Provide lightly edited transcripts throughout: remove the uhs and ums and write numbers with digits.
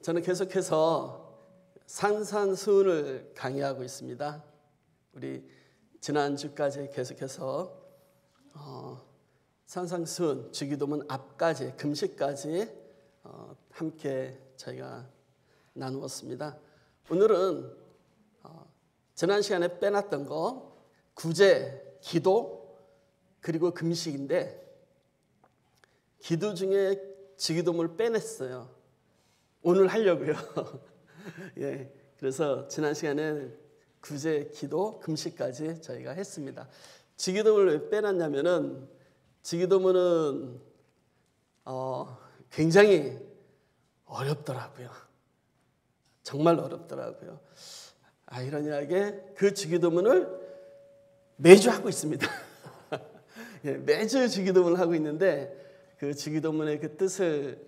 저는 계속해서 산상수훈을 강의하고 있습니다. 우리 지난주까지 계속해서 산상수훈, 주기도문 앞까지, 금식까지 함께 저희가 나누었습니다. 오늘은 지난 시간에 빼놨던 거 구제, 기도, 그리고 금식인데 기도 중에 주기도문을 빼냈어요. 오늘 하려고요. 예, 그래서 지난 시간에 구제, 기도, 금식까지 저희가 했습니다. 주기도문을 왜 빼놨냐면은 주기도문은 굉장히 어렵더라고요. 정말 어렵더라고요. 아이러니하게 그 주기도문을 매주 하고 있습니다. 예, 매주 주기도문을 하고 있는데 그 주기도문의 그 뜻을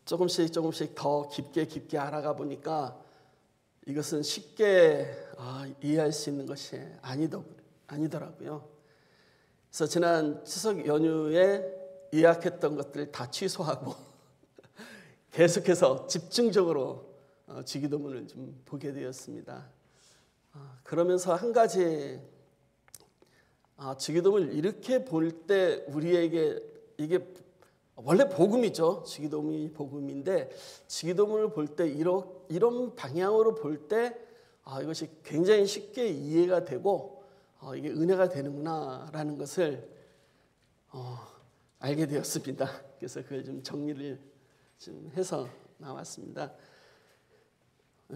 조금씩 더 깊게 알아가 보니까 이것은 쉽게 이해할 수 있는 것이 아니더라고요. 그래서 지난 추석 연휴에 예약했던 것들을 다 취소하고 계속해서 집중적으로 주기도문을 좀 보게 되었습니다. 그러면서 한 가지 주기도문을 이렇게 볼 때 우리에게 이게 원래 복음이죠. 주기도문이 복음인데 주기도문을 볼 때 이런 방향으로 볼 때 이것이 굉장히 쉽게 이해가 되고 이게 은혜가 되는구나라는 것을 알게 되었습니다. 그래서 그걸 좀 정리를 좀 해서 나왔습니다.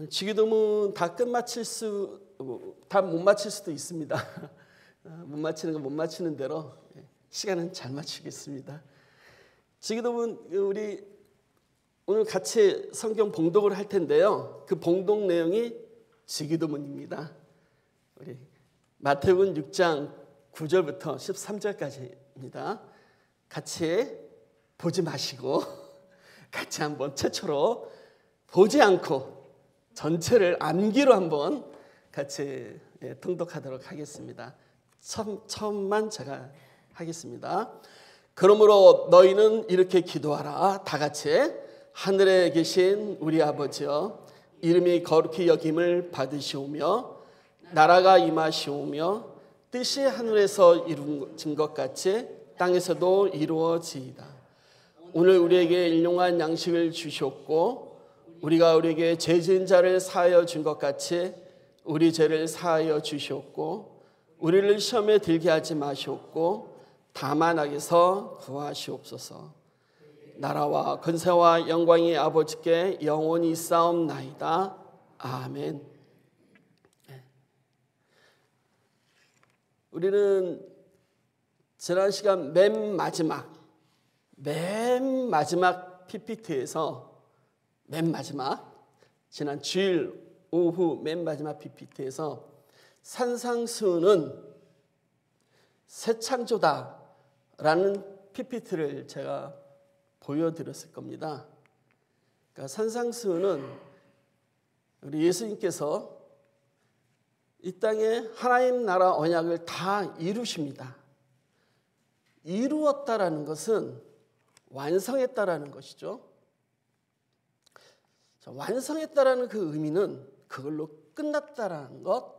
주기도문 다 못 마칠 수도 있습니다. 못 마치는 건 못 마치는 대로 시간은 잘 맞추겠습니다. 주기도문 우리 오늘 같이 성경 봉독을 할 텐데요. 그 봉독 내용이 주기도문입니다. 우리 마태복음 6장 9절부터 13절까지입니다. 같이 보지 마시고 같이 한번 최초로 보지 않고 전체를 암기로 한번 같이 통독하도록 하겠습니다. 처음만 제가 하겠습니다. 그러므로 너희는 이렇게 기도하라. 다 같이. 하늘에 계신 우리 아버지여, 이름이 거룩히 여김을 받으시오며 나라가 임하시오며 뜻이 하늘에서 이루어진 것 같이 땅에서도 이루어지이다. 오늘 우리에게 일용할 양식을 주셨고 우리가 우리에게 죄 지은 자를 사하여 준 것 같이 우리 죄를 사하여 주시옵고 우리를 시험에 들게 하지 마시옵고 다만 악에서 구하시옵소서. 나라와 권세와 영광이 아버지께 영원히 있사옵나이다. 아멘. 우리는 지난 시간 맨 마지막 PPT에서 지난 주일 오후 맨 마지막 PPT에서 산상수훈은 새 창조다라는 PPT를 제가 보여드렸을 겁니다. 그러니까 산상수훈은 우리 예수님께서 이 땅에 하나님 나라 언약을 다 이루십니다. 이루었다라는 것은 완성했다라는 것이죠. 완성했다라는 그 의미는 그걸로 끝났다라는 것,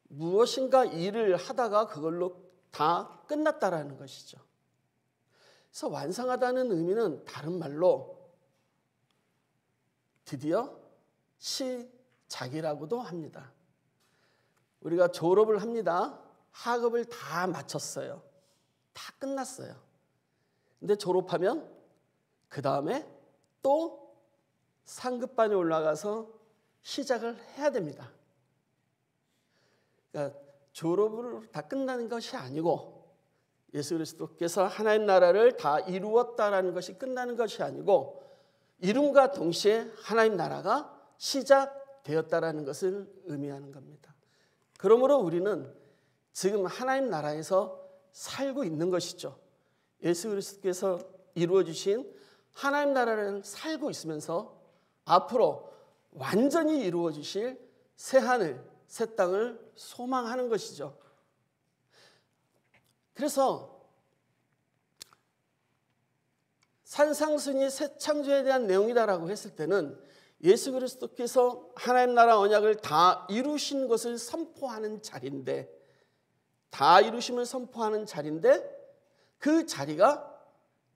무엇인가 일을 하다가 그걸로 다 끝났다라는 것이죠. 그래서 완성하다는 의미는 다른 말로 드디어 시작이라고도 합니다. 우리가 졸업을 합니다. 학업을 다 마쳤어요. 다 끝났어요. 근데 졸업하면 그 다음에 또 상급반에 올라가서 시작을 해야 됩니다. 그러니까 졸업으로 다 끝나는 것이 아니고 예수 그리스도께서 하나님 나라를 다 이루었다라는 것이 끝나는 것이 아니고 이름과 동시에 하나님 나라가 시작되었다라는 것을 의미하는 겁니다. 그러므로 우리는 지금 하나님 나라에서 살고 있는 것이죠. 예수 그리스도께서 이루어주신 하나님 나라를 살고 있으면서 앞으로 완전히 이루어주실 새하늘, 새 땅을 소망하는 것이죠. 그래서 산상순이 새 창조에 대한 내용이다라고 했을 때는 예수 그리스도께서 하나님 나라 언약을 다 이루신 것을 선포하는 자리인데, 다 이루심을 선포하는 자리인데, 그 자리가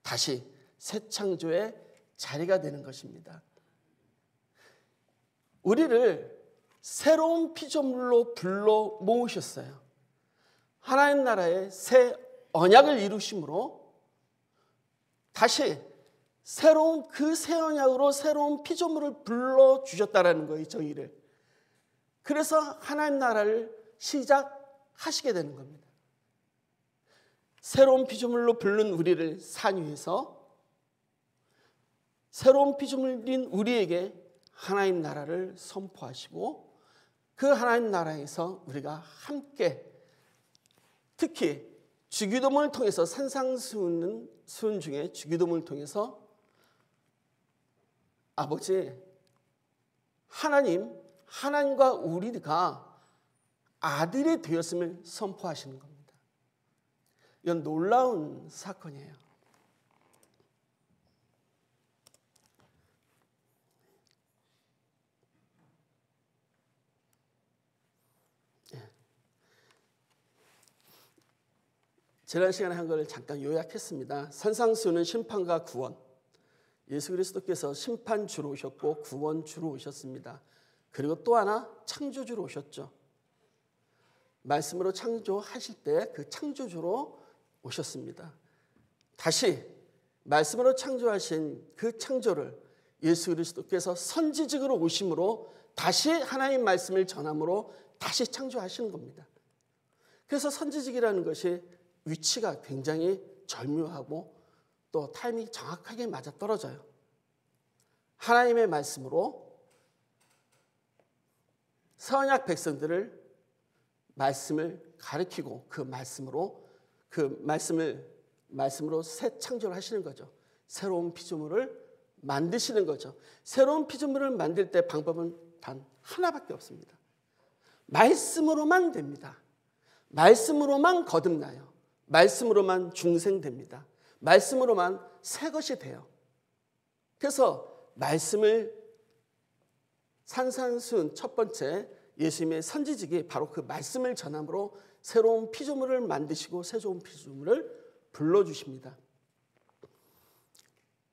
다시 새 창조의 자리가 되는 것입니다. 우리를 새로운 피조물로 불러 모으셨어요. 하나님 나라의 새 언약을 이루심으로 다시 새로운 그 새 언약으로 새로운 피조물을 불러주셨다라는 거예요, 저희를. 그래서 하나님 나라를 시작하시게 되는 겁니다. 새로운 피조물로 부른 우리를 산 위에서 새로운 피조물인 우리에게 하나님 나라를 선포하시고, 그 하나님 나라에서 우리가 함께, 특히 주기도문을 통해서, 산상수훈 중에 주기도문을 통해서 아버지 하나님과 우리가 아들이 되었음을 선포하시는 겁니다. 이건 놀라운 사건이에요. 지난 시간에 한 걸 잠깐 요약했습니다. 산상수훈은 심판과 구원, 예수 그리스도께서 심판주로 오셨고 구원주로 오셨습니다. 그리고 또 하나 창조주로 오셨죠. 말씀으로 창조하실 때 그 창조주로 오셨습니다. 다시 말씀으로 창조하신 그 창조를 예수 그리스도께서 선지직으로 오심으로 다시 하나님 말씀을 전함으로 다시 창조하시는 겁니다. 그래서 선지직이라는 것이 위치가 굉장히 절묘하고 또 타이밍이 정확하게 맞아떨어져요. 하나님의 말씀으로 선약 백성들을 말씀을 가르치고 그 말씀으로 새 창조를 하시는 거죠. 새로운 피조물을 만드시는 거죠. 새로운 피조물을 만들 때 방법은 단 하나밖에 없습니다. 말씀으로만 됩니다. 말씀으로만 거듭나요. 말씀으로만 중생됩니다. 말씀으로만 새 것이 돼요. 그래서 말씀을, 산상수훈 첫 번째 예수님의 선지직이 바로 그 말씀을 전함으로 새로운 피조물을 만드시고 새로운 피조물을 불러주십니다.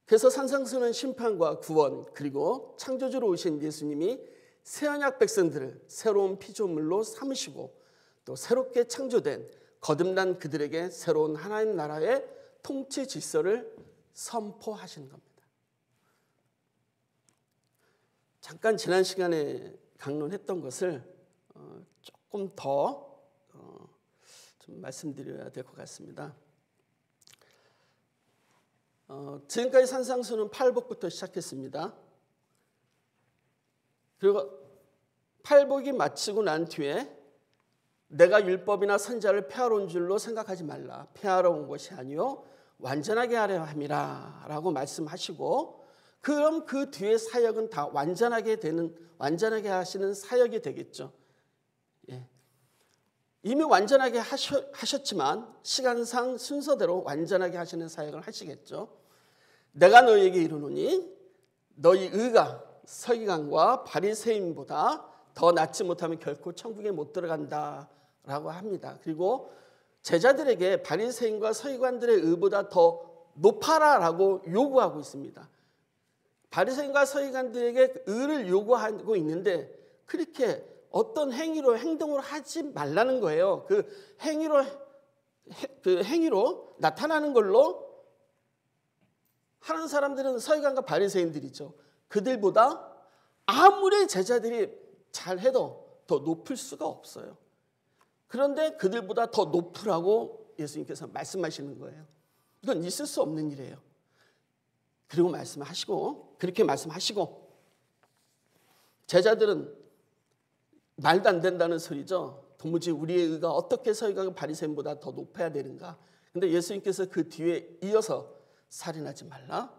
그래서 산상수훈은 심판과 구원, 그리고 창조주로 오신 예수님이 새 언약 백성들을 새로운 피조물로 삼으시고 또 새롭게 창조된 거듭난 그들에게 새로운 하나님 나라의 통치 질서를 선포하시는 겁니다. 잠깐 지난 시간에 강론했던 것을 조금 더 좀 말씀드려야 될 것 같습니다. 지금까지 산상수훈은 팔복부터 시작했습니다. 그리고 팔복이 마치고 난 뒤에 내가 율법이나 선지자를 폐하러 온 줄로 생각하지 말라. 폐하러 온 것이 아니요 완전하게 하려 함이라 라고 말씀하시고, 그럼 그 뒤에 사역은 다 완전하게 하시는 사역이 되겠죠. 예. 이미 완전하게 하셨지만 시간상 순서대로 완전하게 하시는 사역을 하시겠죠. 내가 너희에게 이르노니 너희 의가 서기관과 바리새인보다 더 낫지 못하면 결코 천국에 못 들어간다 라고 합니다. 그리고 제자들에게 바리새인과 서기관들의 의보다 더 높아라 라고 요구하고 있습니다. 바리새인과 서기관들에게 의를 요구하고 있는데 그렇게 어떤 행동으로 하지 말라는 거예요. 그 행위로 나타나는 걸로 하는 사람들은 서기관과 바리새인들이죠. 그들보다 아무리 제자들이 잘해도 더 높을 수가 없어요. 그런데 그들보다 더 높으라고 예수님께서 말씀하시는 거예요. 이건 있을 수 없는 일이에요. 그리고 그렇게 말씀하시고 제자들은 말도 안 된다는 소리죠. 도무지 우리의 의가 어떻게 서기관과 바리새인보다 더 높아야 되는가. 근데 예수님께서 그 뒤에 이어서 살인하지 말라,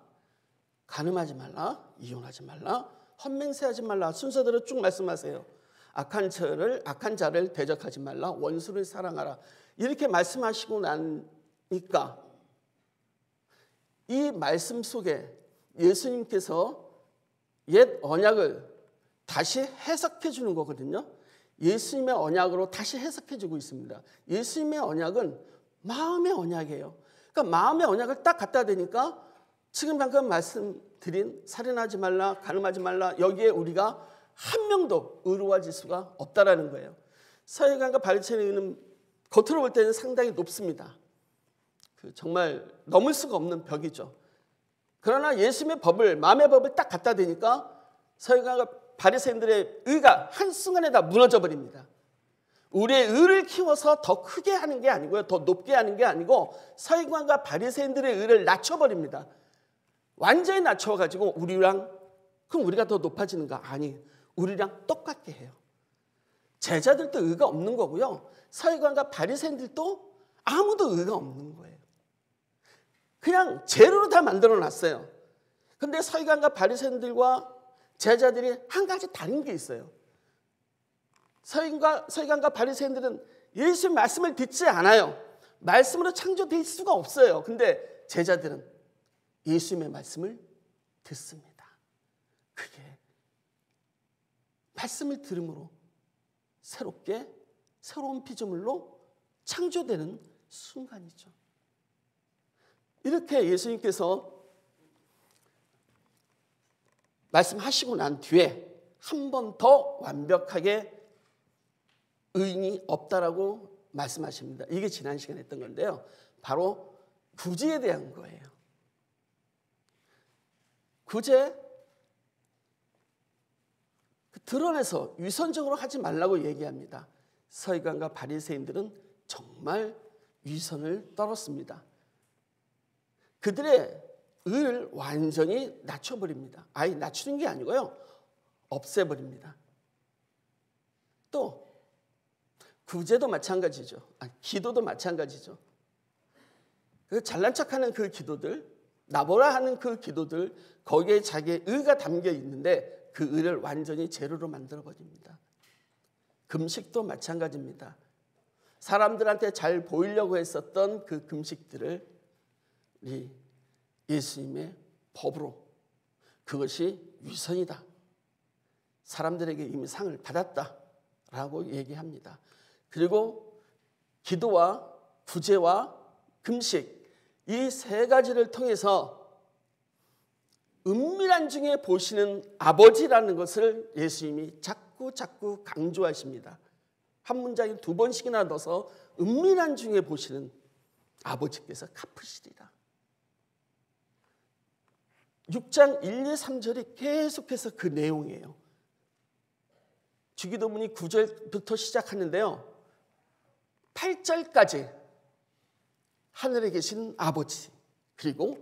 간음하지 말라, 이혼하지 말라, 헛맹세하지 말라 순서대로 쭉 말씀하세요. 악한 자를 대적하지 말라, 원수를 사랑하라. 이렇게 말씀하시고 나니까 이 말씀 속에 예수님께서 옛 언약을 다시 해석해 주는 거거든요. 예수님의 언약으로 다시 해석해 주고 있습니다. 예수님의 언약은 마음의 언약이에요. 그러니까 마음의 언약을 딱 갖다 대니까 지금 방금 말씀드린 살인하지 말라, 간음하지 말라, 여기에 우리가 한 명도 의로워질 수가 없다라는 거예요. 서기관과 바리새인의 의는 겉으로 볼 때는 상당히 높습니다. 정말 넘을 수가 없는 벽이죠. 그러나 예수님의 법을, 마음의 법을 딱 갖다 대니까 서기관과 바리새인들의 의가 한순간에 다 무너져 버립니다. 우리의 의를 키워서 더 크게 하는 게 아니고요, 더 높게 하는 게 아니고 서기관과 바리새인들의 의를 낮춰버립니다. 완전히 낮춰가지고 그럼 우리가 더 높아지는가? 아니, 우리랑 똑같게 해요. 제자들도 의가 없는 거고요, 서기관과 바리새인들도 아무도 의가 없는 거예요. 그냥 재료로 다 만들어 놨어요. 근데 서기관과 바리새인들과 제자들이 한 가지 다른 게 있어요. 서기관과 바리새인들은 예수의 말씀을 듣지 않아요. 말씀으로 창조될 수가 없어요. 근데 제자들은 예수님의 말씀을 듣습니다. 그게 말씀을 들음으로 새로운 피조물로 창조되는 순간이죠. 이렇게 예수님께서 말씀하시고 난 뒤에 한 번 더 완벽하게 의인이 없다라고 말씀하십니다. 이게 지난 시간에 했던 건데요, 바로 구제에 대한 거예요. 구제, 드러내서 위선적으로 하지 말라고 얘기합니다. 서기관과 바리새인들은 정말 위선을 떨었습니다. 그들의 의를 완전히 낮춰버립니다. 아예 낮추는 게 아니고요, 없애버립니다. 또 구제도 마찬가지죠. 기도도 마찬가지죠. 잘난 척하는 그 기도들, 나보라 하는 그 기도들, 거기에 자기의 의가 담겨 있는데 그 의를 완전히 제로로 만들어버립니다. 금식도 마찬가지입니다. 사람들한테 잘 보이려고 했었던 그 금식들을 예수님의 법으로, 그것이 위선이다, 사람들에게 이미 상을 받았다라고 얘기합니다. 그리고 기도와 구제와 금식, 이 세 가지를 통해서 은밀한 중에 보시는 아버지라는 것을 예수님이 자꾸 강조하십니다. 한 문장에 2번씩이나 넣어서 은밀한 중에 보시는 아버지께서 갚으시리라. 6장 1, 2, 3절이 계속해서 그 내용이에요. 주기도문이 9절부터 시작하는데요, 8절까지 하늘에 계신 아버지, 그리고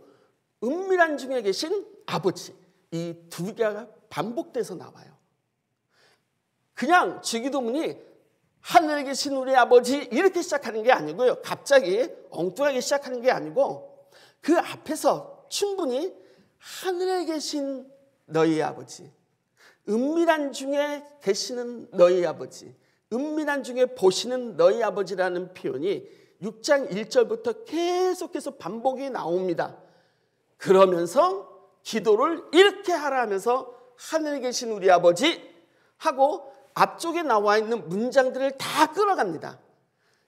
은밀한 중에 계신 아버지, 이 두 개가 반복돼서 나와요. 그냥 주기도문이 하늘에 계신 우리 아버지 이렇게 시작하는 게 아니고요, 갑자기 엉뚱하게 시작하는 게 아니고 그 앞에서 충분히 하늘에 계신 너희 아버지, 은밀한 중에 계시는 너희 아버지, 은밀한 중에 보시는 너희 아버지라는 표현이 6장 1절부터 계속해서 반복이 나옵니다. 그러면서 기도를 이렇게 하라 하면서 하늘에 계신 우리 아버지 하고 앞쪽에 나와 있는 문장들을 다 끌어갑니다.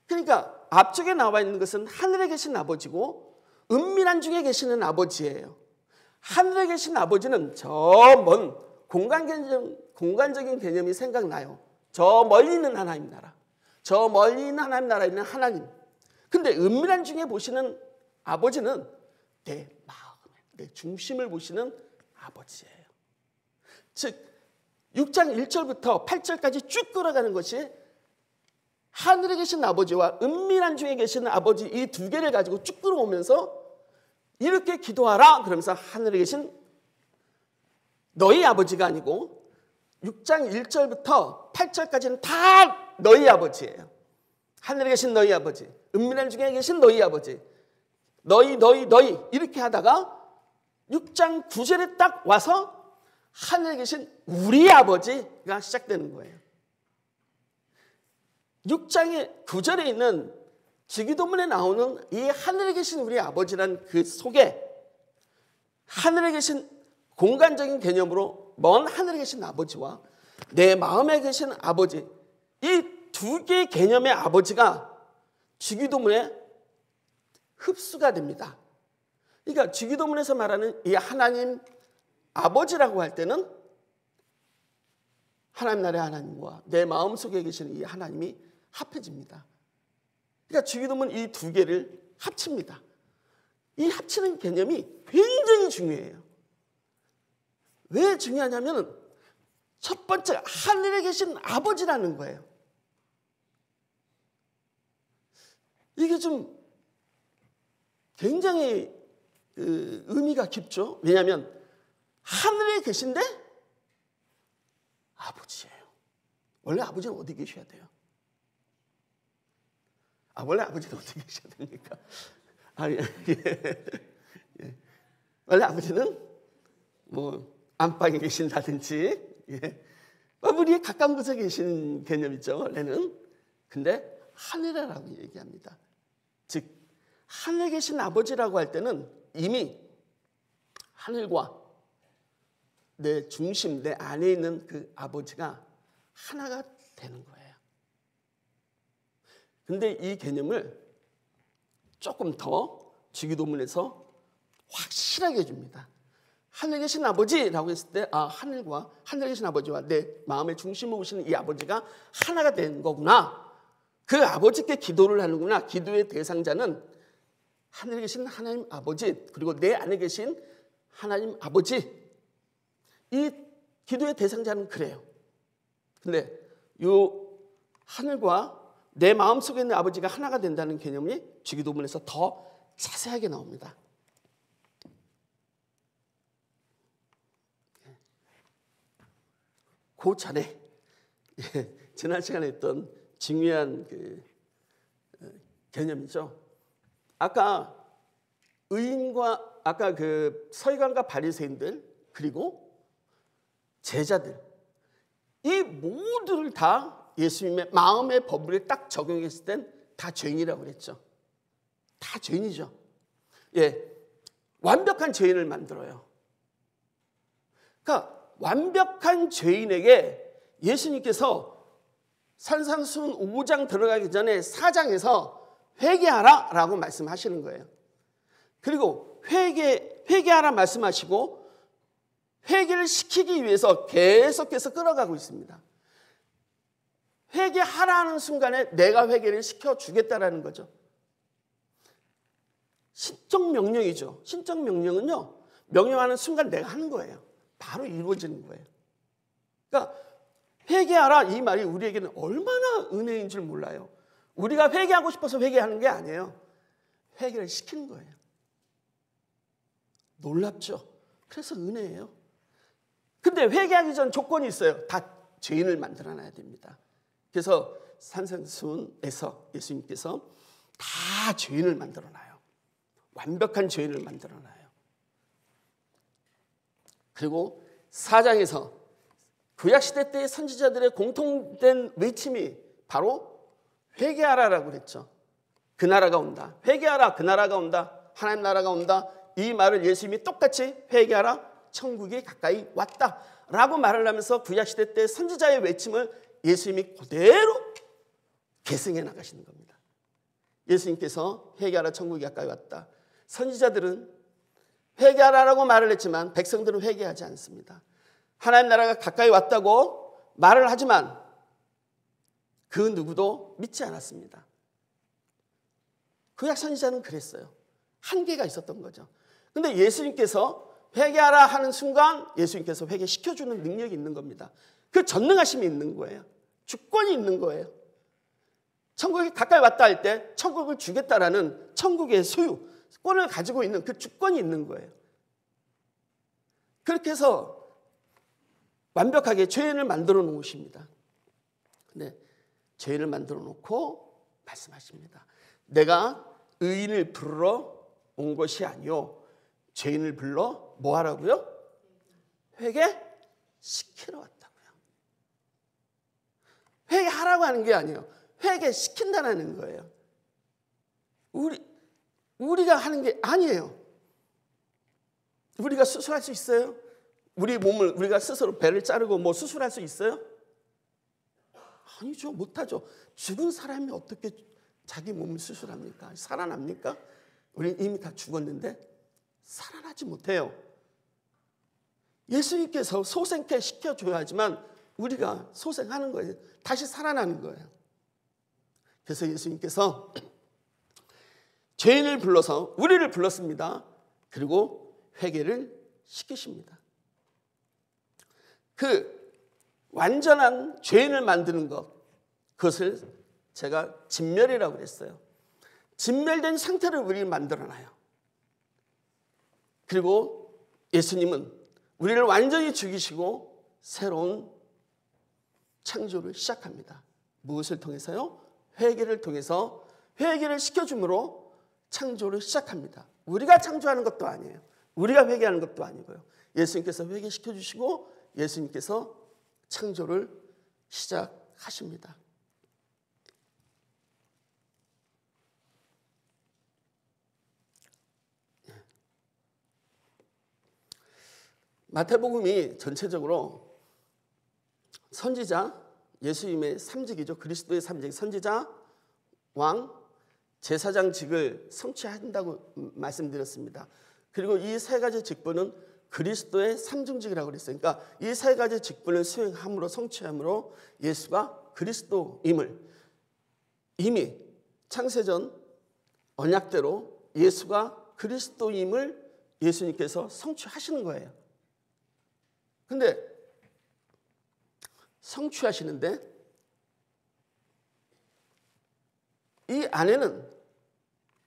그러니까 앞쪽에 나와 있는 것은 하늘에 계신 아버지고 은밀한 중에 계시는 아버지예요. 하늘에 계신 아버지는 저 먼 공간적인 개념이 생각나요. 저 멀리 있는 하나님 나라, 저 멀리 있는 하나님 나라에 있는 하나님. 근데 은밀한 중에 보시는 아버지는 내 마음에, 내 중심을 보시는 아버지예요. 즉 6장 1절부터 8절까지 쭉 끌어가는 것이 하늘에 계신 아버지와 은밀한 중에 계시는 아버지, 이 두 개를 가지고 쭉 끌어오면서 이렇게 기도하라 그러면서 하늘에 계신 너희 아버지가 아니고 6장 1절부터 8절까지는 다 너희 아버지예요. 하늘에 계신 너희 아버지, 은밀한 중에 계신 너희 아버지, 너희 이렇게 하다가 6장 9절에 딱 와서 하늘에 계신 우리 아버지가 시작되는 거예요. 6장의 9절에 있는 주기도문에 나오는 이 하늘에 계신 우리 아버지란 그 속에 하늘에 계신 공간적인 개념으로 먼 하늘에 계신 아버지와 내 마음에 계신 아버지, 이 두 개의 개념의 아버지가 주기도문에 흡수가 됩니다. 그러니까 주기도문에서 말하는 이 하나님 아버지라고 할 때는 하나님 나라의 하나님과 내 마음속에 계시는 이 하나님이 합해집니다. 그러니까 주기도문 이 두 개를 합칩니다. 이 합치는 개념이 굉장히 중요해요. 왜 중요하냐면 첫 번째 하늘에 계신 아버지라는 거예요. 이게 좀 굉장히 의미가 깊죠. 왜냐하면 하늘에 계신데 아버지예요. 원래 아버지는 어디 계셔야 돼요? 원래 아버지는 어디 계셔야 됩니까? 예. 원래 아버지는 뭐 안방에 계신다든지, 우리의 가까운 곳에 계신 개념이죠. 원래는. 근데 하늘이라고 얘기합니다. 즉 하늘에 계신 아버지라고 할 때는 이미 하늘과 내 중심, 내 안에 있는 그 아버지가 하나가 되는 거예요. 근데 이 개념을 조금 더 주기도문에서 확실하게 해줍니다. 하늘에 계신 아버지라고 했을 때 하늘과 하늘에 계신 아버지와 내 마음의 중심을 오시는 이 아버지가 하나가 된 거구나. 그 아버지께 기도를 하는구나. 기도의 대상자는 하늘에 계신 하나님 아버지, 그리고 내 안에 계신 하나님 아버지. 이 기도의 대상자는 그래요. 근데 이 하늘과 내 마음속에 있는 아버지가 하나가 된다는 개념이 주기도문에서 더 자세하게 나옵니다. 그 전에 지난 시간에 했던 중요한 개념이죠. 아까 의인과 아까 그 서기관과 바리새인들 그리고 제자들 이 모두를 다 예수님의 마음의 법을 딱 적용했을 땐 다 죄인이라고 그랬죠. 다 죄인이죠. 완벽한 죄인을 만들어요. 그러니까 완벽한 죄인에게 예수님께서 산상수훈 5장 들어가기 전에 4장에서 회개하라 라고 말씀하시는 거예요. 그리고 회개하라 말씀하시고 회개를 시키기 위해서 계속해서 끌어가고 있습니다. 회개하라 하는 순간에 내가 회개를 시켜주겠다라는 거죠. 신적 명령이죠. 신적 명령은요, 명령하는 순간 내가 하는 거예요. 바로 이루어지는 거예요. 그러니까 회개하라 이 말이 우리에게는 얼마나 은혜인 줄 몰라요. 우리가 회개하고 싶어서 회개하는 게 아니에요. 회개를 시키는 거예요. 놀랍죠? 그래서 은혜예요. 근데 회개하기 전 조건이 있어요. 다 죄인을 만들어놔야 됩니다. 그래서 산상수훈에서 예수님께서 다 죄인을 만들어놔요. 완벽한 죄인을 만들어놔요. 그리고 4장에서 구약시대 때의 선지자들의 공통된 외침이 바로 회개하라라고 그랬죠. 그 나라가 온다. 회개하라. 그 나라가 온다. 하나님 나라가 온다. 이 말을 예수님이 똑같이 회개하라. 천국이 가까이 왔다. 라고 말을 하면서 구약시대 때 선지자의 외침을 예수님이 그대로 계승해 나가시는 겁니다. 예수님께서 회개하라. 천국이 가까이 왔다. 선지자들은 회개하라라고 말을 했지만 백성들은 회개하지 않습니다. 하나님 나라가 가까이 왔다고 말을 하지만 그 누구도 믿지 않았습니다. 구약 선지자는 그랬어요. 한계가 있었던 거죠. 근데 예수님께서 회개하라 하는 순간 예수님께서 회개시켜주는 능력이 있는 겁니다. 그 전능하심이 있는 거예요. 주권이 있는 거예요. 천국이 가까이 왔다 할 때 천국을 주겠다라는 천국의 소유권을 가지고 있는 그 주권이 있는 거예요. 그렇게 해서 완벽하게 죄인을 만들어 놓으십니다. 근데 죄인을 만들어 놓고 말씀하십니다. 내가 의인을 부르러 온 것이 아니요 죄인을 불러 뭐 하라고요? 회개시키러 왔다고요. 회개하라고 하는 게 아니에요. 회개시킨다는 거예요. 우리가 하는 게 아니에요. 우리가 수술할 수 있어요? 우리 몸을 우리가 스스로 배를 자르고 뭐 수술할 수 있어요? 아니죠. 못하죠. 죽은 사람이 어떻게 자기 몸을 수술합니까? 살아납니까? 우리는 이미 다 죽었는데 살아나지 못해요. 예수님께서 소생케 시켜줘야지만 우리가 소생하는 거예요. 다시 살아나는 거예요. 그래서 예수님께서 죄인을 불러서 우리를 불렀습니다. 그리고 회개를 시키십니다. 그 완전한 죄인을 만드는 것, 그것을 제가 진멸이라고 그랬어요. 진멸된 상태를 우리를 만들어놔요. 그리고 예수님은 우리를 완전히 죽이시고 새로운 창조를 시작합니다. 무엇을 통해서요? 회개를 통해서 회개를 시켜줌으로 창조를 시작합니다. 우리가 창조하는 것도 아니에요. 우리가 회개하는 것도 아니고요. 예수님께서 회개시켜 주시고 예수님께서 창조를 시작하십니다. 마태복음이 전체적으로 선지자, 예수님의 삼직이죠. 그리스도의 삼직, 선지자, 왕, 제사장직을 성취한다고 말씀드렸습니다. 그리고 이 세 가지 직분은 그리스도의 삼중직이라고 그랬어요. 그러니까 이 세 가지 직분을 수행함으로 성취함으로 예수가 그리스도임을 이미 창세전 언약대로 예수가 그리스도임을 예수님께서 성취하시는 거예요. 근데 성취하시는데 이 안에는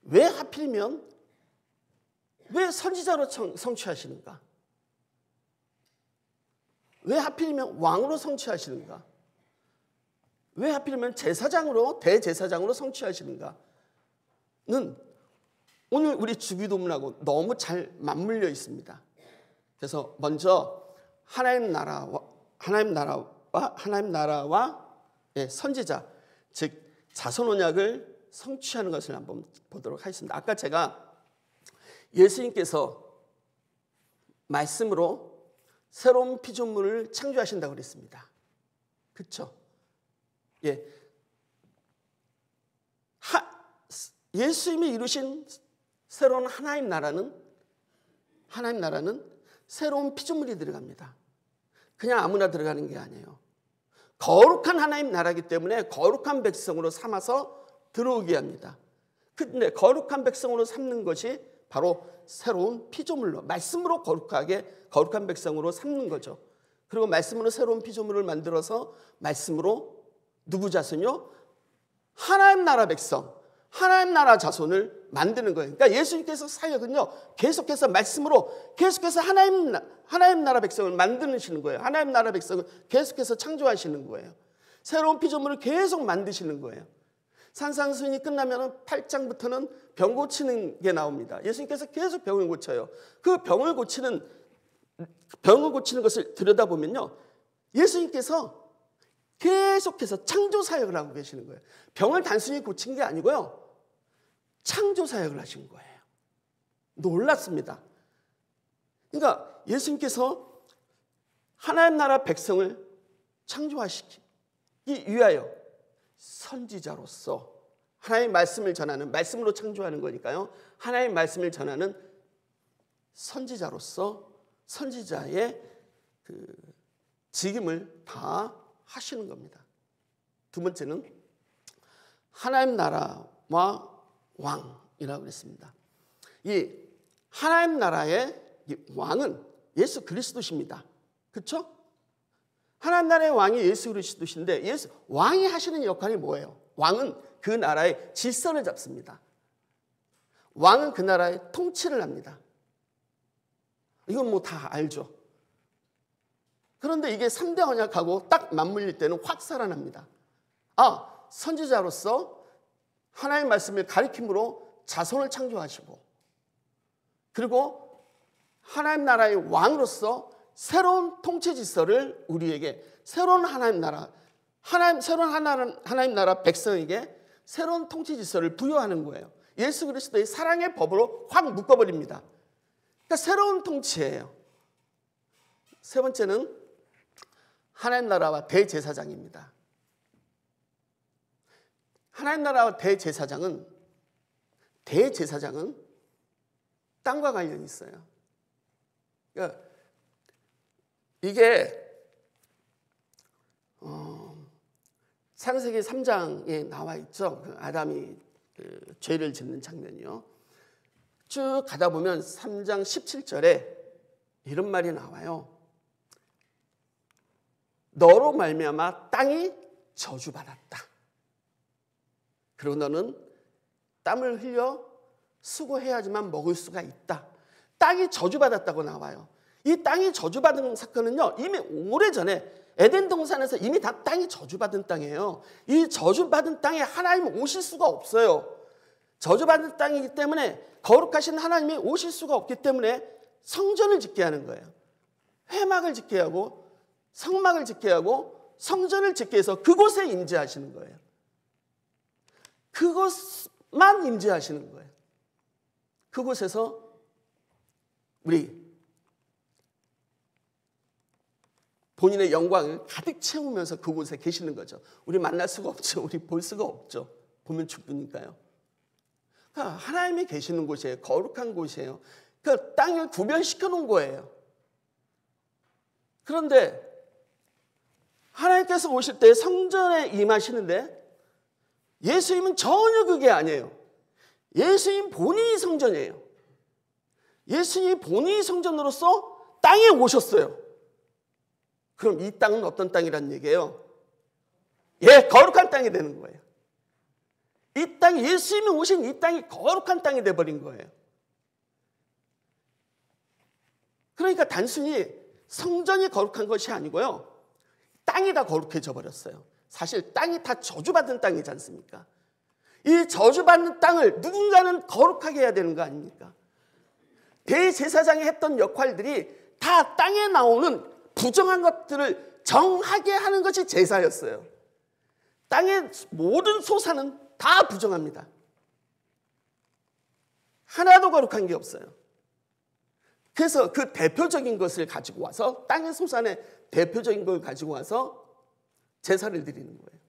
왜 하필이면 왜 선지자로 성취하시는가? 왜 하필이면 왕으로 성취하시는가? 왜 하필이면 제사장으로 대제사장으로 성취하시는가는 오늘 우리 주기도문하고 너무 잘 맞물려 있습니다. 그래서 먼저 하나님 나라와 선지자, 즉 자손 언약을 성취하는 것을 한번 보도록 하겠습니다. 아까 제가 예수님께서 말씀으로 새로운 피조물을 창조하신다고 그랬습니다. 그렇죠? 예. 예수님이 이루신 새로운 하나님 나라는 새로운 피조물이 들어갑니다. 그냥 아무나 들어가는 게 아니에요. 거룩한 하나님 나라이기 때문에 거룩한 백성으로 삼아서 들어오게 합니다. 근데 거룩한 백성으로 삼는 것이 바로 새로운 피조물로, 말씀으로 거룩한 백성으로 삼는 거죠. 그리고 말씀으로 새로운 피조물을 만들어서 말씀으로 누구 자손이요? 하나님 나라 백성, 하나님 나라 자손을 만드는 거예요. 그러니까 예수님께서 사역은요, 계속해서 말씀으로 계속해서 하나님 나라 백성을 만드시는 거예요. 하나님 나라 백성을 계속해서 창조하시는 거예요. 새로운 피조물을 계속 만드시는 거예요. 산상수훈이 끝나면 8장부터는 병 고치는 게 나옵니다. 예수님께서 계속 병을 고쳐요. 그 병을 고치는 것을 들여다보면요, 예수님께서 계속해서 창조 사역을 하고 계시는 거예요. 병을 단순히 고친 게 아니고요, 창조 사역을 하신 거예요. 놀랐습니다. 그러니까 예수님께서 하나님 나라 백성을 창조하시기 위하여 선지자로서 하나님의 말씀을 전하는, 말씀으로 창조하는 거니까요, 하나님의 말씀을 전하는 선지자로서 선지자의 그 직임을 다 하시는 겁니다. 두 번째는 하나님 나라와 왕이라고 그랬습니다. 이 하나님 나라의 왕은 예수 그리스도십니다. 그렇죠? 하나님 나라의 왕이 예수 그리스도신데 왕이 하시는 역할이 뭐예요? 왕은 그 나라의 질서를 잡습니다. 왕은 그 나라의 통치를 합니다. 이건 뭐 다 알죠. 그런데 이게 3대 언약하고 딱 맞물릴 때는 확 살아납니다. 선지자로서 하나님의 말씀을 가리킴으로 자손을 창조하시고, 그리고 하나님 나라의 왕으로서 새로운 통치 질서를 우리에게, 새로운 하나님 나라 백성에게 새로운 통치 질서를 부여하는 거예요. 예수 그리스도의 사랑의 법으로 확 묶어버립니다. 그러니까 새로운 통치예요. 세 번째는 하나님 나라와 대제사장입니다. 하나님 나라와 대제사장은 땅과 관련이 있어요. 그러니까 이게 창세기 3장에 나와 있죠. 그 아담이 죄를 짓는 장면이요. 쭉 가다 보면 3장 17절에 이런 말이 나와요. 너로 말미암아 땅이 저주받았다. 그리고 너는 땀을 흘려 수고해야지만 먹을 수가 있다. 땅이 저주받았다고 나와요. 이 땅이 저주받은 사건은요, 이미 오래전에 에덴 동산에서 이미 다 땅이 저주받은 땅이에요. 이 저주받은 땅에 하나님 오실 수가 없어요. 저주받은 땅이기 때문에 거룩하신 하나님이 오실 수가 없기 때문에 성전을 짓게 하는 거예요. 회막을 짓게 하고 성막을 짓게 하고 성전을 짓게 해서 그곳에 임재하시는 거예요. 그곳만 임재하시는 거예요. 그곳에서 우리 본인의 영광을 가득 채우면서 그곳에 계시는 거죠. 우리 만날 수가 없죠. 우리 볼 수가 없죠. 보면 죽으니까요. 그러니까 하나님이 계시는 곳이에요. 거룩한 곳이에요. 그 땅을 구별시켜 놓은 거예요. 그런데 하나님께서 오실 때 성전에 임하시는데 예수님은 전혀 그게 아니에요. 예수님 본인이 성전이에요. 예수님이 본인이 성전으로서 땅에 오셨어요. 그럼 이 땅은 어떤 땅이란 얘기예요? 거룩한 땅이 되는 거예요. 이 땅, 예수님이 오신 이 땅이 거룩한 땅이 돼버린 거예요. 그러니까 단순히 성전이 거룩한 것이 아니고요, 땅이 다 거룩해져 버렸어요. 사실 땅이 다 저주받은 땅이지 않습니까? 이 저주받는 땅을 누군가는 거룩하게 해야 되는 거 아닙니까? 대제사장이 했던 역할들이 다 땅에 나오는 부정한 것들을 정하게 하는 것이 제사였어요. 땅의 모든 소사는 다 부정합니다. 하나도 거룩한 게 없어요. 그래서 그 대표적인 것을 가지고 와서, 땅의 소산의 대표적인 걸 가지고 와서 제사를 드리는 거예요.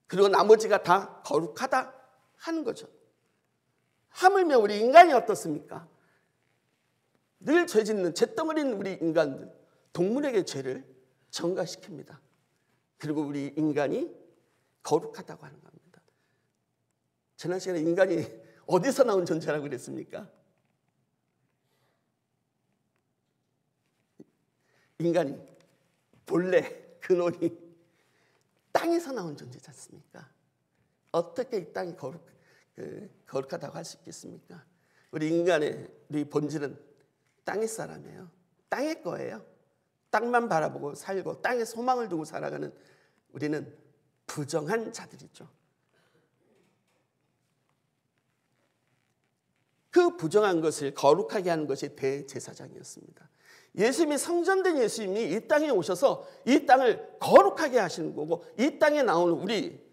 그리고 나머지가 다 거룩하다 하는 거죠. 하물며 우리 인간이 어떻습니까? 늘 죄짓는 죄덩어리인 우리 인간들, 동물에게 죄를 전가시킵니다. 그리고 우리 인간이 거룩하다고 하는 겁니다. 지난 시간에 인간이 어디서 나온 존재라고 그랬습니까? 인간이 본래 근원이 땅에서 나온 존재지 않습니까? 어떻게 이 땅이 거룩하다고 할 수 있겠습니까? 우리 인간의 우리 본질은 땅의 사람이에요. 땅의 거예요. 땅만 바라보고 살고 땅에 소망을 두고 살아가는 우리는 부정한 자들이죠. 그 부정한 것을 거룩하게 하는 것이 대제사장이었습니다. 예수님이, 성전된 예수님이 이 땅에 오셔서 이 땅을 거룩하게 하시는 거고, 이 땅에 나오는 우리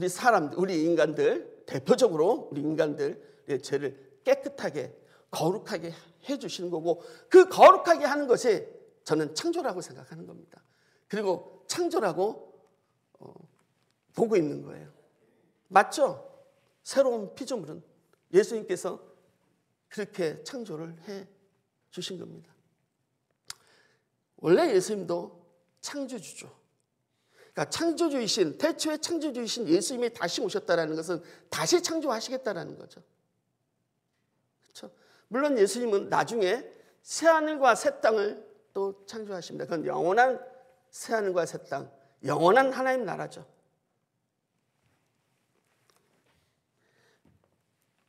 사람들, 우리 인간들, 대표적으로 우리 인간들의 죄를 깨끗하게 거룩하게 해주시는 거고, 그 거룩하게 하는 것이 저는 창조라고 생각하는 겁니다. 그리고 창조라고 보고 있는 거예요. 맞죠? 새로운 피조물은 예수님께서 그렇게 창조를 해 주신 겁니다. 원래 예수님도 창조주죠. 그러니까 창조주이신, 태초의 창조주이신 예수님이 다시 오셨다는 것은 다시 창조하시겠다는 거죠. 그렇죠? 물론 예수님은 나중에 새하늘과 새 땅을 또 창조하십니다. 그건 영원한 새하늘과 새 땅, 영원한 하나님 나라죠.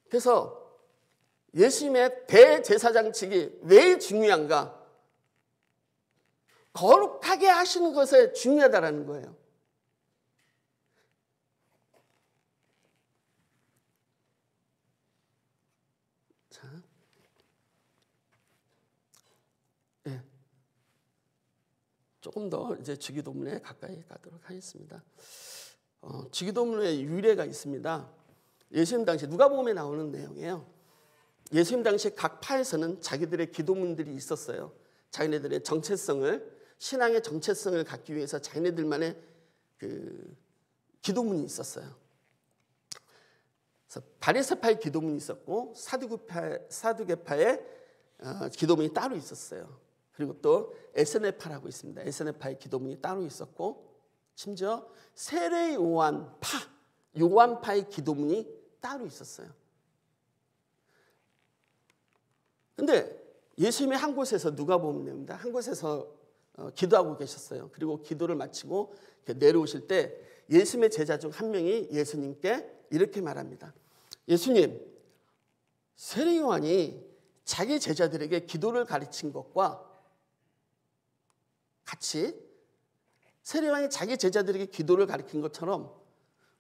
그래서 예수님의 대제사장직이 왜 중요한가? 거룩하게 하시는 것에 중요하다는 거예요. 자, 조금 더 이제 주기도문에 가까이 가도록 하겠습니다. 주기도문에 유래가 있습니다. 예수님 당시 누가복음에 나오는 내용이에요. 예수님 당시 각 파에서는 자기들의 기도문들이 있었어요. 자기네들의 정체성을, 신앙의 정체성을 갖기 위해서 자기네들만의 그 기도문이 있었어요. 그래서 바리새파의 기도문이 있었고 사두개파의 기도문이 따로 있었어요. 그리고 또 에스네파라고 있습니다. 에스네파의 기도문이 따로 있었고, 심지어 세례 요한파의 기도문이 따로 있었어요. 근데 예수님이 한 곳에서, 누가복음입니다, 한 곳에서 기도하고 계셨어요. 그리고 기도를 마치고 내려오실 때 예수님의 제자 중 한 명이 예수님께 이렇게 말합니다. 예수님, 세례 요한이 자기 제자들에게 기도를 가르친 것과 같이 세례 요한이 자기 제자들에게 기도를 가르친 것처럼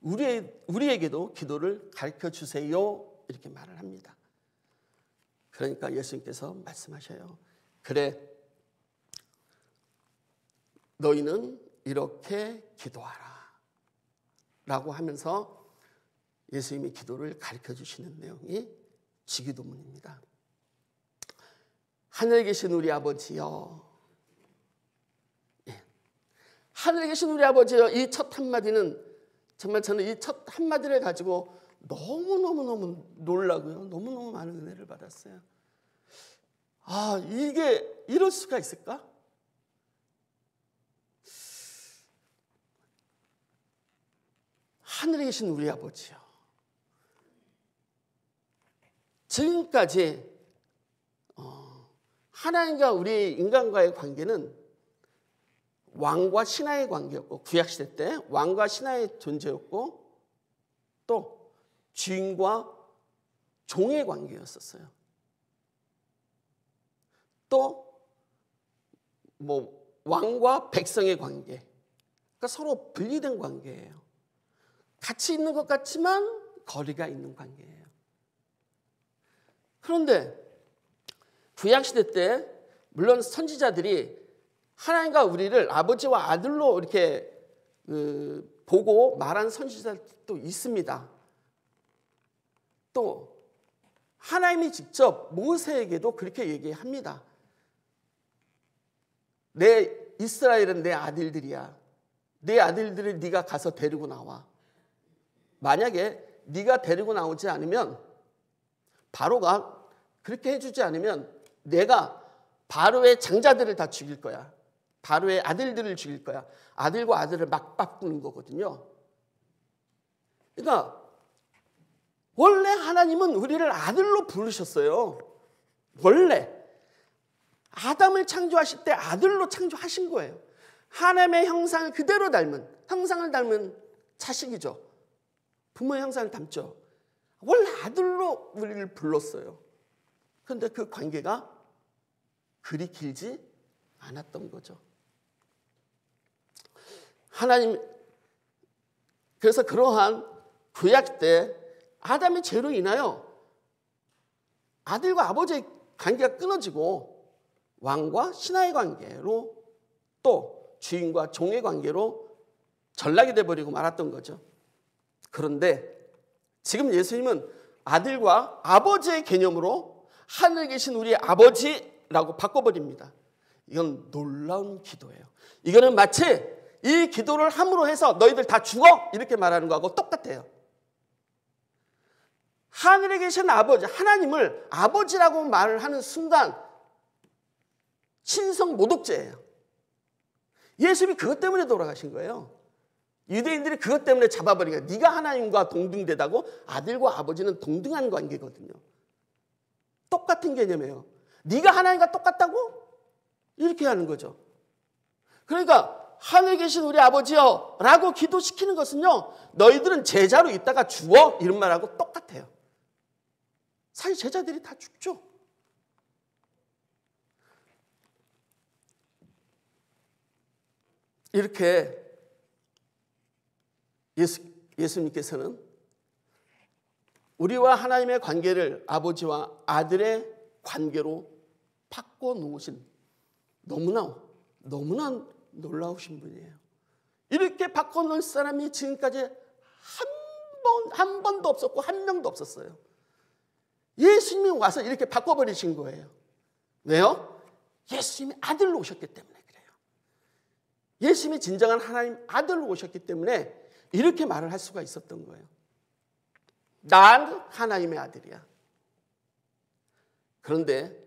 우리에게도 기도를 가르쳐 주세요. 이렇게 말을 합니다. 그러니까 예수님께서 말씀하셔요. 그래, 너희는 이렇게 기도하라 라고 하면서 예수님이 기도를 가르쳐 주시는 내용이 지기도문입니다. 하늘에 계신 우리 아버지여, 하늘에 계신 우리 아버지여, 이 첫 한마디는 정말 저는 이 첫 한마디를 가지고 너무너무 놀라고요. 너무너무 많은 은혜를 받았어요. 아, 이게 이럴 수가 있을까? 하늘에 계신 우리 아버지요. 지금까지 하나님과 우리 인간과의 관계는 왕과 신하의 관계였고, 구약시대 때 왕과 신하의 존재였고, 또 주인과 종의 관계였었어요. 또 왕과 백성의 관계, 그러니까 서로 분리된 관계예요. 같이 있는 것 같지만 거리가 있는 관계예요. 그런데 구약시대 때 물론 선지자들이 하나님과 우리를 아버지와 아들로 이렇게 보고 말한 선지자들도 있습니다. 또 하나님이 직접 모세에게도 그렇게 얘기합니다. 내 이스라엘은 내 아들들이야. 내 아들들을 네가 가서 데리고 나와. 만약에 네가 데리고 나오지 않으면, 바로가 그렇게 해주지 않으면 내가 바로의 장자들을 다 죽일 거야. 바로의 아들들을 죽일 거야. 아들과 아들을 막 바꾸는 거거든요. 그러니까 원래 하나님은 우리를 아들로 부르셨어요. 원래 아담을 창조하실 때 아들로 창조하신 거예요. 하나님의 형상을 그대로 닮은, 형상을 닮은 자식이죠. 부모의 형상을 닮죠. 원래 아들로 우리를 불렀어요. 그런데 그 관계가 그리 길지 않았던 거죠. 하나님, 그래서 그러한 구약 때 아담의 죄로 인하여 아들과 아버지의 관계가 끊어지고 왕과 신하의 관계로, 또 주인과 종의 관계로 전락이 돼버리고 말았던 거죠. 그런데 지금 예수님은 아들과 아버지의 개념으로 하늘에 계신 우리 아버지라고 바꿔버립니다. 이건 놀라운 기도예요. 이거는 마치 이 기도를 함으로 해서 너희들 다 죽어 이렇게 말하는 거하고 똑같아요. 하늘에 계신 아버지, 하나님을 아버지라고 말을 하는 순간 신성 모독죄예요. 예수님이 그것 때문에 돌아가신 거예요. 유대인들이 그것 때문에 잡아버린 거예요. 네가 하나님과 동등되다고. 아들과 아버지는 동등한 관계거든요. 똑같은 개념이에요. 네가 하나님과 똑같다고? 이렇게 하는 거죠. 그러니까 하늘에 계신 우리 아버지여 라고 기도시키는 것은요, 너희들은 제자로 있다가 죽어 이런 말하고 똑같아요. 사실 제자들이 다 죽죠. 이렇게 예수님께서는 우리와 하나님의 관계를 아버지와 아들의 관계로 바꿔놓으신 너무나 놀라우신 분이에요. 이렇게 바꿔놓을 사람이 지금까지 한 번도 없었고 한 명도 없었어요. 예수님이 와서 이렇게 바꿔버리신 거예요. 왜요? 예수님이 아들로 오셨기 때문에 그래요. 예수님이 진정한 하나님 아들로 오셨기 때문에 이렇게 말을 할 수가 있었던 거예요. 난 하나님의 아들이야. 그런데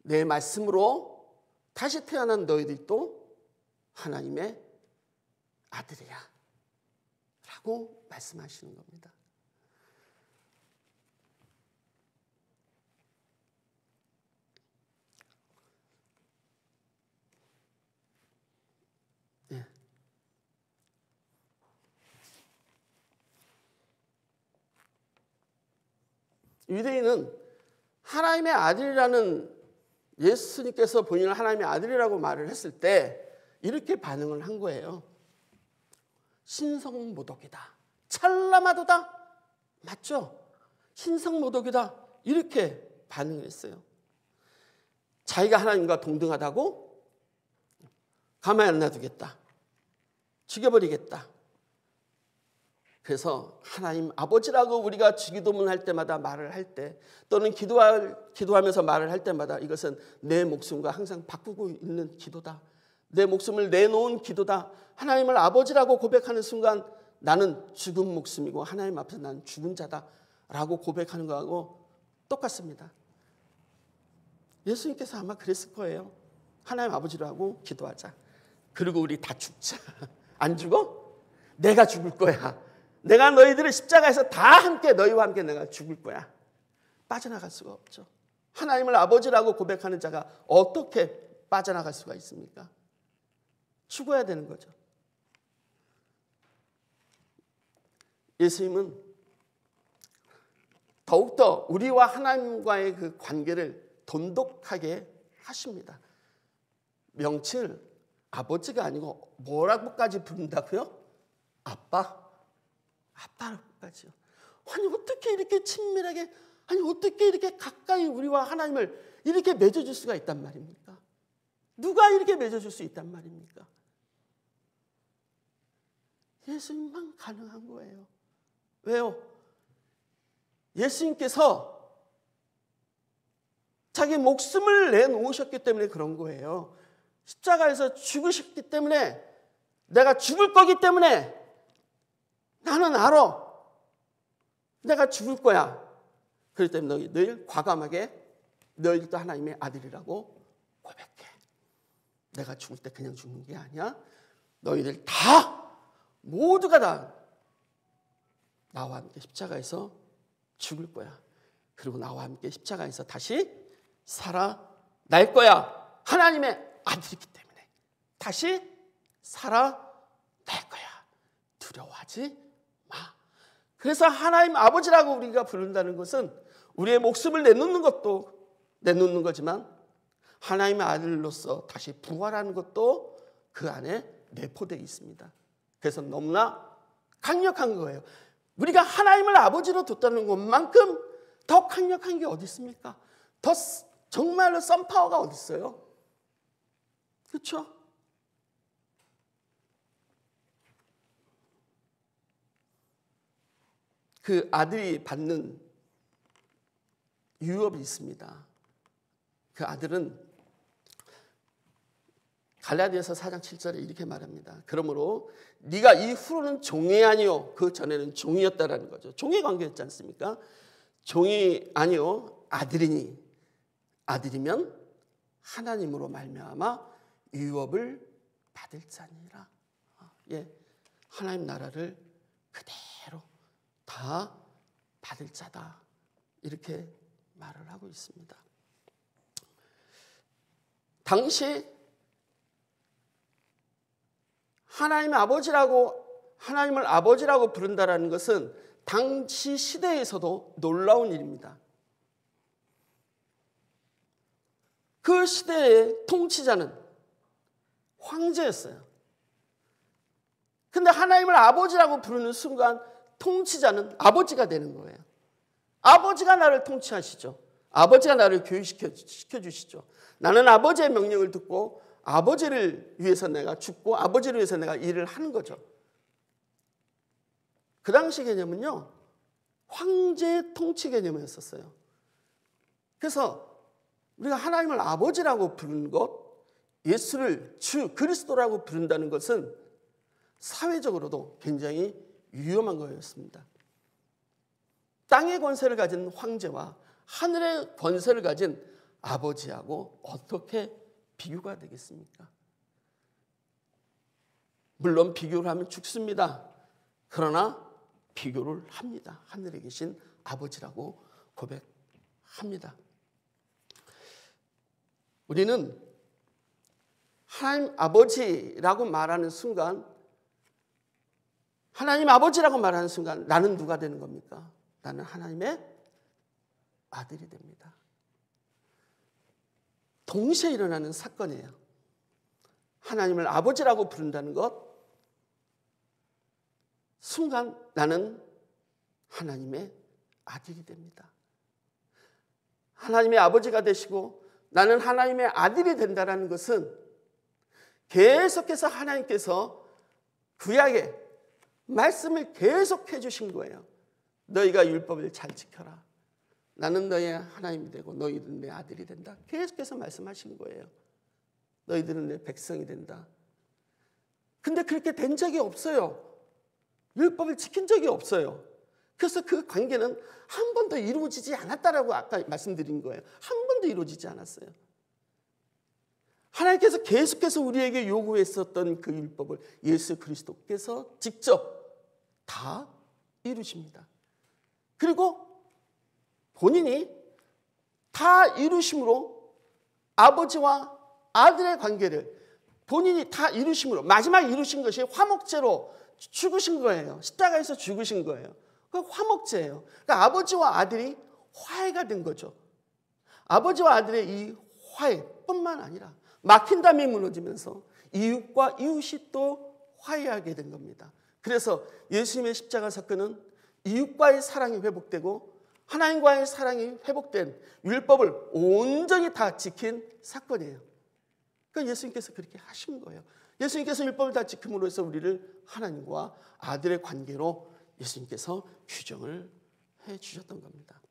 내 말씀으로 다시 태어난 너희들도 하나님의 아들이야 라고 말씀하시는 겁니다. 예. 유대인은 하나님의 아들이라는, 예수님께서 본인을 하나님의 아들이라고 말을 했을 때 이렇게 반응을 한 거예요. 신성모독이다. 찰나마도다. 맞죠? 신성모독이다. 이렇게 반응을 했어요. 자기가 하나님과 동등하다고 가만히 안 놔두겠다. 죽여버리겠다. 그래서 하나님 아버지라고 우리가 주기도문할 때마다 말을 할 때, 또는 기도하면서 말을 할 때마다 이것은 내 목숨과 항상 바꾸고 있는 기도다. 내 목숨을 내놓은 기도다. 하나님을 아버지라고 고백하는 순간 나는 죽은 목숨이고 하나님 앞에서 나는 죽은 자다라고 고백하는 거하고 똑같습니다. 예수님께서 아마 그랬을 거예요. 하나님 아버지라고 기도하자. 그리고 우리 다 죽자. 안 죽어? 내가 죽을 거야. 내가 너희들을 십자가에서 다 함께, 너희와 함께 내가 죽을 거야. 빠져나갈 수가 없죠. 하나님을 아버지라고 고백하는 자가 어떻게 빠져나갈 수가 있습니까? 죽어야 되는 거죠. 예수님은 더욱더 우리와 하나님과의 그 관계를 돈독하게 하십니다. 명칭을 아버지가 아니고 뭐라고까지 부른다고요? 아빠라고까지요. 아니 어떻게 이렇게 친밀하게, 아니 어떻게 이렇게 가까이 우리와 하나님을 이렇게 맺어줄 수가 있단 말입니까? 누가 이렇게 맺어줄 수 있단 말입니까? 예수님만 가능한 거예요. 왜요? 예수님께서 자기 목숨을 내놓으셨기 때문에 그런 거예요. 십자가에서 죽으셨기 때문에, 내가 죽을 거기 때문에 나는 알아. 내가 죽을 거야. 그렇기 때문에 너희들 과감하게 너희들도 하나님의 아들이라고 고백해. 내가 죽을 때 그냥 죽는 게 아니야. 너희들 다, 모두가 다 나와 함께 십자가에서 죽을 거야. 그리고 나와 함께 십자가에서 다시 살아날 거야. 하나님의 아들이기 때문에 다시 살아날 거야. 두려워하지 마. 그래서 하나님 아버지라고 우리가 부른다는 것은 우리의 목숨을 내놓는 것도 내놓는 거지만, 하나님의 아들로서 다시 부활하는 것도 그 안에 내포되어 있습니다. 그래서 너무나 강력한 거예요. 우리가 하나님을 아버지로 뒀다는 것만큼 더 강력한 게 어디 있습니까? 더 정말로 썬파워가 어디 있어요? 그렇죠? 그 아들이 받는 유업이 있습니다. 그 아들은 갈라디아서 4장 7절에 이렇게 말합니다. 그러므로 네가 이후로는 종이 아니요, 그 전에는 종이었다라는 거죠. 종의 관계였지 않습니까? 종이 아니요 아들이니, 아들이면 하나님으로 말미암아 유업을 받을 자니라. 예, 하나님 나라를 그대로 다 받을 자다, 이렇게 말을 하고 있습니다. 당시 하나님을 아버지라고 부른다라는 것은 당시 시대에서도 놀라운 일입니다. 그 시대의 통치자는 황제였어요. 근데 하나님을 아버지라고 부르는 순간 통치자는 아버지가 되는 거예요. 아버지가 나를 통치하시죠. 아버지가 나를 교육시켜 주시죠. 나는 아버지의 명령을 듣고 아버지를 위해서 내가 죽고 아버지를 위해서 내가 일을 하는 거죠. 그 당시 개념은요, 황제의 통치 개념이었었어요. 그래서 우리가 하나님을 아버지라고 부르는 것, 예수를 주 그리스도라고 부른다는 것은 사회적으로도 굉장히 위험한 거였습니다. 땅의 권세를 가진 황제와 하늘의 권세를 가진 아버지하고 어떻게 비교가 되겠습니까? 물론 비교를 하면 죽습니다. 그러나 비교를 합니다. 하늘에 계신 아버지라고 고백합니다. 우리는 하나님 아버지라고 말하는 순간, 하나님 아버지라고 말하는 순간 나는 누가 되는 겁니까? 나는 하나님의 아들이 됩니다. 동시에 일어나는 사건이에요. 하나님을 아버지라고 부른다는 것, 순간 나는 하나님의 아들이 됩니다. 하나님의 아버지가 되시고 나는 하나님의 아들이 된다는 것은 계속해서 하나님께서 구약에 말씀을 계속해 주신 거예요. 너희가 율법을 잘 지켜라. 나는 너의 하나님이 되고 너희들은 내 아들이 된다. 계속해서 말씀하신 거예요. 너희들은 내 백성이 된다. 근데 그렇게 된 적이 없어요. 율법을 지킨 적이 없어요. 그래서 그 관계는 한 번도 이루어지지 않았다라고 아까 말씀드린 거예요. 한 번도 이루어지지 않았어요. 하나님께서 계속해서 우리에게 요구했었던 그 율법을 예수 그리스도께서 직접 다 이루십니다. 그리고 본인이 다 이루심으로 아버지와 아들의 관계를 본인이 다 이루심으로 마지막 이루신 것이 화목제로 죽으신 거예요. 십자가에서 죽으신 거예요. 그 화목제예요. 그러니까 아버지와 아들이 화해가 된 거죠. 아버지와 아들의 이 화해뿐만 아니라 막힌 담이 무너지면서 이웃과 이웃이 또 화해하게 된 겁니다. 그래서 예수님의 십자가 사건은 이웃과의 사랑이 회복되고 하나님과의 사랑이 회복된 율법을 온전히 다 지킨 사건이에요. 그러니까 예수님께서 그렇게 하신 거예요. 예수님께서 율법을 다 지킴으로 해서 우리를 하나님과 아들의 관계로 예수님께서 규정을 해 주셨던 겁니다.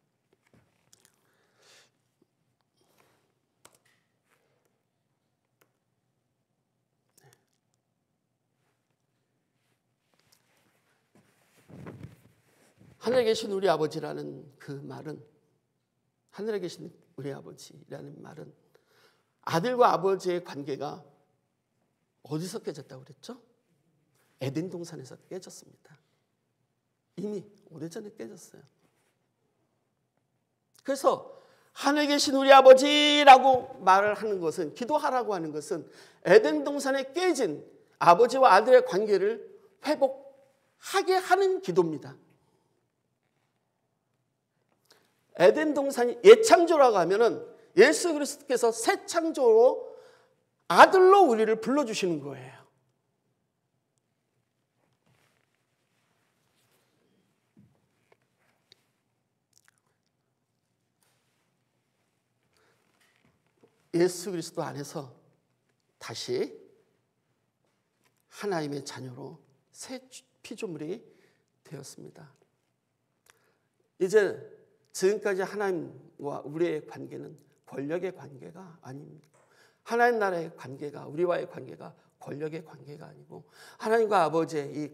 하늘에 계신 우리 아버지라는 그 말은, 하늘에 계신 우리 아버지라는 말은 아들과 아버지의 관계가 어디서 깨졌다고 그랬죠? 에덴 동산에서 깨졌습니다. 이미 오래전에 깨졌어요. 그래서 하늘에 계신 우리 아버지라고 말을 하는 것은, 기도하라고 하는 것은 에덴 동산에 깨진 아버지와 아들의 관계를 회복하게 하는 기도입니다. 에덴 동산이 예창조라고 하면은 예수 그리스도께서 새 창조로 아들로 우리를 불러주시는 거예요. 예수 그리스도 안에서 다시 하나님의 자녀로 새 피조물이 되었습니다. 이제 지금까지 하나님과 우리의 관계는 권력의 관계가 아닙니다. 하나님 나라의 관계가, 우리와의 관계가 권력의 관계가 아니고 하나님과 아버지의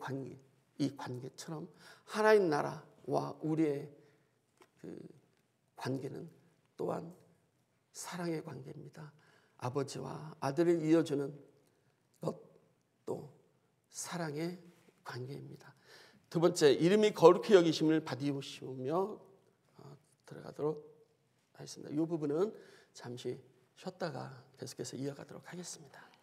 이 관계처럼 하나님 나라와 우리의 그 관계는 또한 사랑의 관계입니다. 아버지와 아들을 이어주는 또 사랑의 관계입니다. 두 번째, 이름이 거룩히 여기심을 받으시며 들어가도록 하겠습니다. 이 부분은 잠시 쉬었다가 계속해서 이어가도록 하겠습니다.